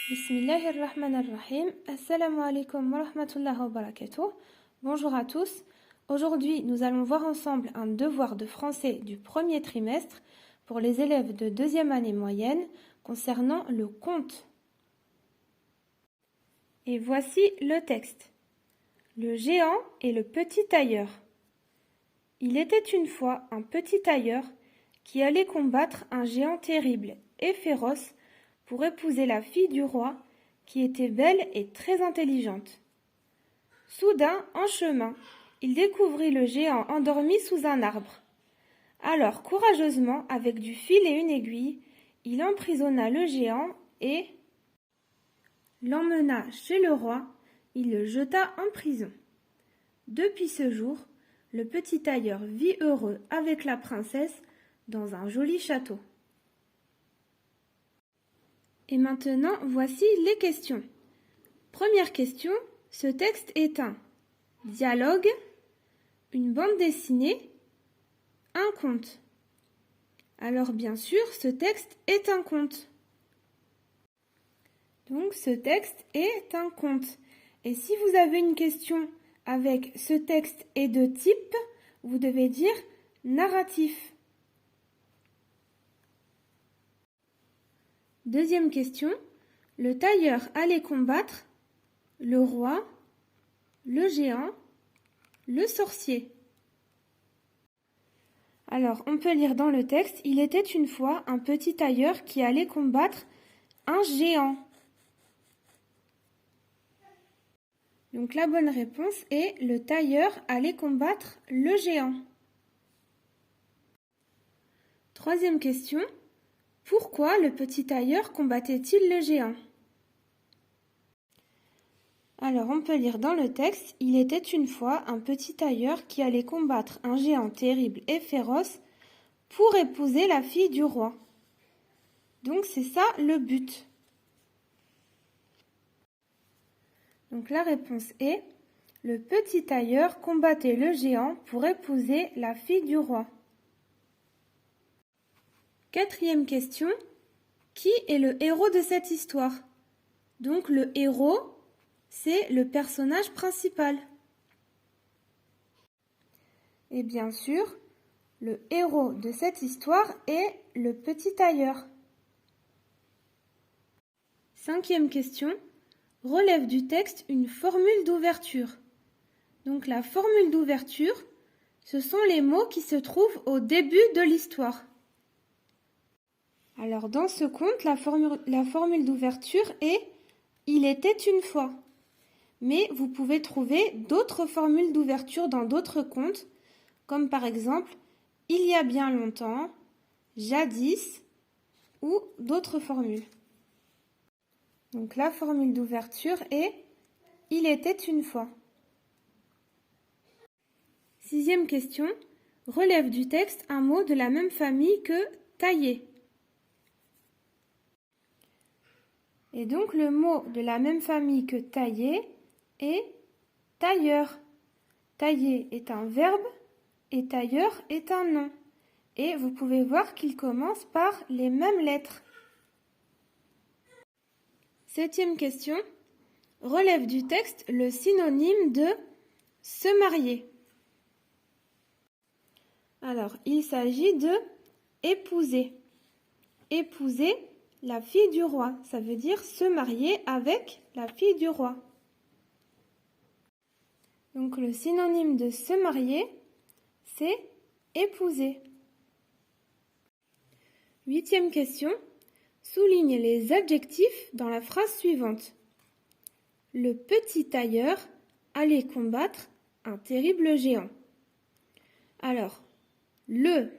Bismillahirrahmanirrahim. Assalamu alaikum wa rahmatullahi wa barakatuh. Bonjour à tous. Aujourd'hui, nous allons voir ensemble un devoir de français du premier trimestre pour les élèves de deuxième année moyenne concernant le conte. Et voici le texte. Le géant et le petit tailleur. Il était une fois un petit tailleur qui allait combattre un géant terrible et féroce pour épouser la fille du roi, qui était belle et très intelligente. Soudain, en chemin, il découvrit le géant endormi sous un arbre. Alors, courageusement, avec du fil et une aiguille, il emprisonna le géant et l'emmena chez le roi. Il le jeta en prison. Depuis ce jour, le petit tailleur vit heureux avec la princesse dans un joli château. Et maintenant, voici les questions. Première question, ce texte est un dialogue, une bande dessinée, un conte. Alors bien sûr, ce texte est un conte. Donc ce texte est un conte. Et si vous avez une question avec ce texte est de type, vous devez dire narratif. Deuxième question, le tailleur allait combattre le roi, le géant, le sorcier. Alors, on peut lire dans le texte, il était une fois un petit tailleur qui allait combattre un géant. Donc la bonne réponse est le tailleur allait combattre le géant. Troisième question. Pourquoi le petit tailleur combattait-il le géant? Alors on peut lire dans le texte, il était une fois un petit tailleur qui allait combattre un géant terrible et féroce pour épouser la fille du roi. Donc c'est ça le but. Donc la réponse est, le petit tailleur combattait le géant pour épouser la fille du roi. Quatrième question, qui est le héros de cette histoire? Donc le héros, c'est le personnage principal. Et bien sûr, le héros de cette histoire est le petit tailleur. Cinquième question, relève du texte une formule d'ouverture. Donc la formule d'ouverture, ce sont les mots qui se trouvent au début de l'histoire. Alors dans ce conte, la formule d'ouverture est « Il était une fois ». Mais vous pouvez trouver d'autres formules d'ouverture dans d'autres contes, comme par exemple « Il y a bien longtemps »,« Jadis » ou d'autres formules. Donc la formule d'ouverture est « Il était une fois ». Sixième question, relève du texte un mot de la même famille que « tailler ». Et donc le mot de la même famille que tailler est tailleur. Tailler est un verbe et tailleur est un nom. Et vous pouvez voir qu'il commence par les mêmes lettres. Septième question, relève du texte le synonyme de se marier. Alors, il s'agit de épouser. Épouser la fille du roi, ça veut dire se marier avec la fille du roi. Donc le synonyme de se marier, c'est épouser. Huitième question, souligne les adjectifs dans la phrase suivante. Le petit tailleur allait combattre un terrible géant. Alors, le,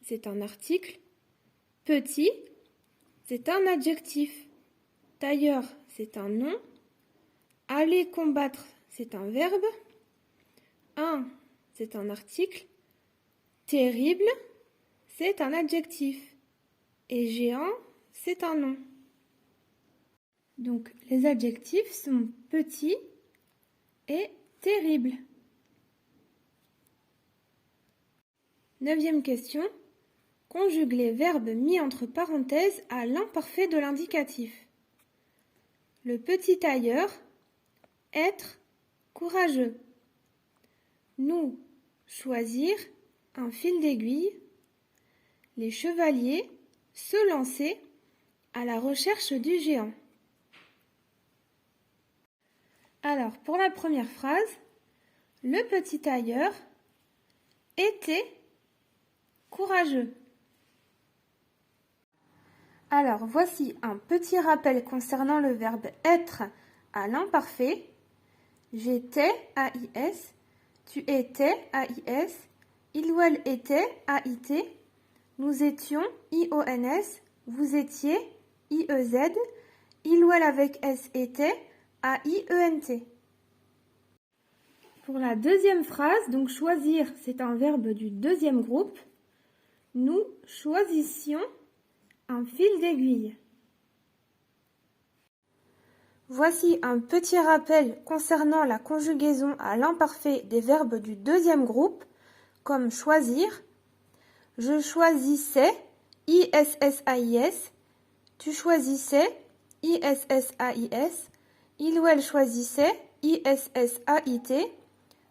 c'est un article, petit, c'est un adjectif, tailleur, c'est un nom, aller combattre, c'est un verbe, un, c'est un article, terrible, c'est un adjectif, et géant, c'est un nom. Donc les adjectifs sont petit et terrible. Neuvième question. Conjugue les verbes mis entre parenthèses à l'imparfait de l'indicatif. Le petit tailleur, être courageux. Nous, choisir un fil d'aiguille. Les chevaliers, se lancer à la recherche du géant. Alors, pour la première phrase, le petit tailleur était courageux. Alors, voici un petit rappel concernant le verbe être à l'imparfait. J'étais, AIS, tu étais, AIS, il ou elle était, AIT, nous étions, IONS, vous étiez, IEZ, il ou elle avec S était, AIENT. Pour la deuxième phrase, donc choisir, c'est un verbe du deuxième groupe. Nous choisissions un fil d'aiguille. Voici un petit rappel concernant la conjugaison à l'imparfait des verbes du deuxième groupe, comme choisir. Je choisissais, ISSAIS. Tu choisissais, ISSAIS. Il ou elle choisissait, ISSAIT.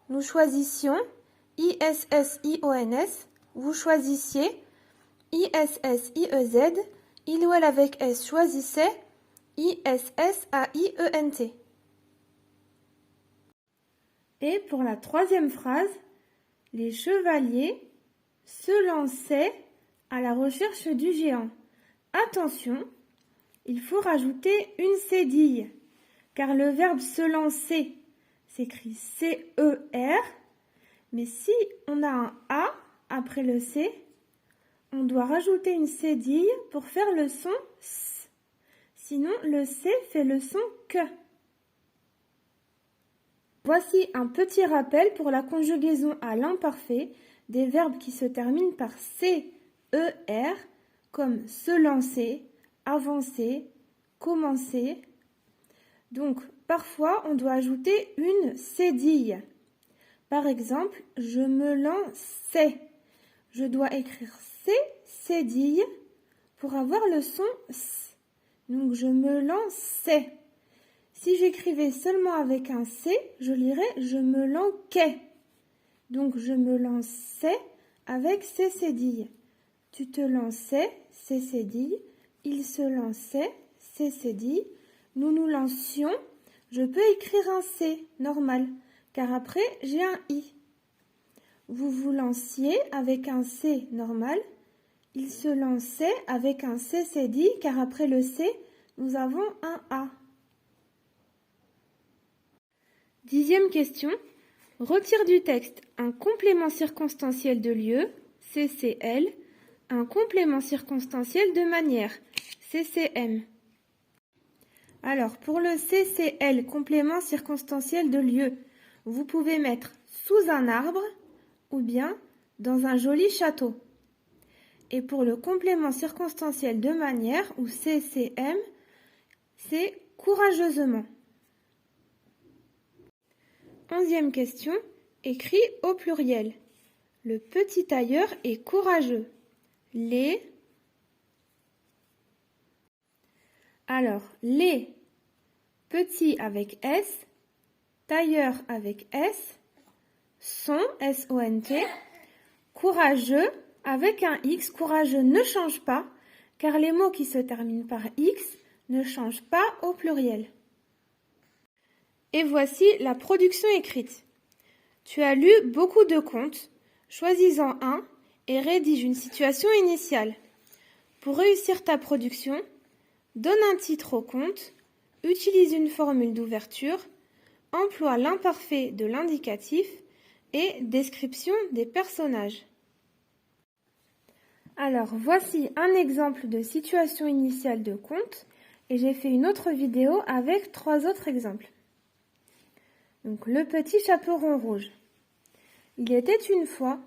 Nous choisissions, ISSIONS. Vous choisissiez, ISSIEZ. Il ou elle avec S choisissait, ISSAIENT. Et pour la troisième phrase, les chevaliers se lançaient à la recherche du géant. Attention, il faut rajouter une cédille, car le verbe se lancer s'écrit C-E-R, mais si on a un A après le C, on doit rajouter une cédille pour faire le son S. Sinon, le C fait le son que. Voici un petit rappel pour la conjugaison à l'imparfait des verbes qui se terminent par C-E-R, comme se lancer, avancer, commencer. Donc, parfois, on doit ajouter une cédille. Par exemple, je me lançais. Je dois écrire C, cédille, pour avoir le son S. Donc, je me lançais. Si j'écrivais seulement avec un C, je lirais je me lanquais. Donc, je me lançais avec C cédille. Tu te lançais, C cédille. Il se lançait, C cédille. Nous nous lancions. Je peux écrire un C normal, car après, j'ai un I. Vous vous lanciez avec un C normal. Il se lançait avec un C cédille, car après le C, nous avons un A. 10e question. Retire du texte un complément circonstanciel de lieu, CCL, un complément circonstanciel de manière, CCM. Alors, pour le CCL, complément circonstanciel de lieu, vous pouvez mettre sous un arbre ou bien dans un joli château. Et pour le complément circonstanciel de manière, ou CCM, c'est courageusement. 11e question, écrit au pluriel. Le petit tailleur est courageux. Les. Alors, les petits avec S, tailleur avec S, sont, S-O-N-T, courageux avec un X. Courageux ne change pas, car les mots qui se terminent par X ne changent pas au pluriel. Et voici la production écrite. Tu as lu beaucoup de contes, choisis-en un et rédige une situation initiale. Pour réussir ta production, donne un titre au conte, utilise une formule d'ouverture, emploie l'imparfait de l'indicatif et description des personnages. Alors, voici un exemple de situation initiale de conte et j'ai fait une autre vidéo avec 3 autres exemples. Donc, le petit chaperon rouge. Il était une fois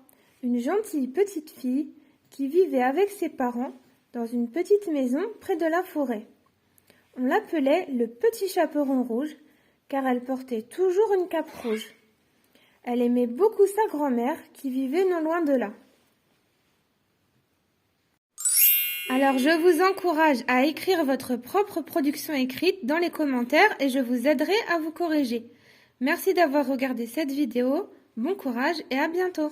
une gentille petite fille qui vivait avec ses parents dans une petite maison près de la forêt. On l'appelait le petit chaperon rouge car elle portait toujours une cape rouge. Elle aimait beaucoup sa grand-mère qui vivait non loin de là. Alors je vous encourage à écrire votre propre production écrite dans les commentaires et je vous aiderai à vous corriger. Merci d'avoir regardé cette vidéo, bon courage et à bientôt.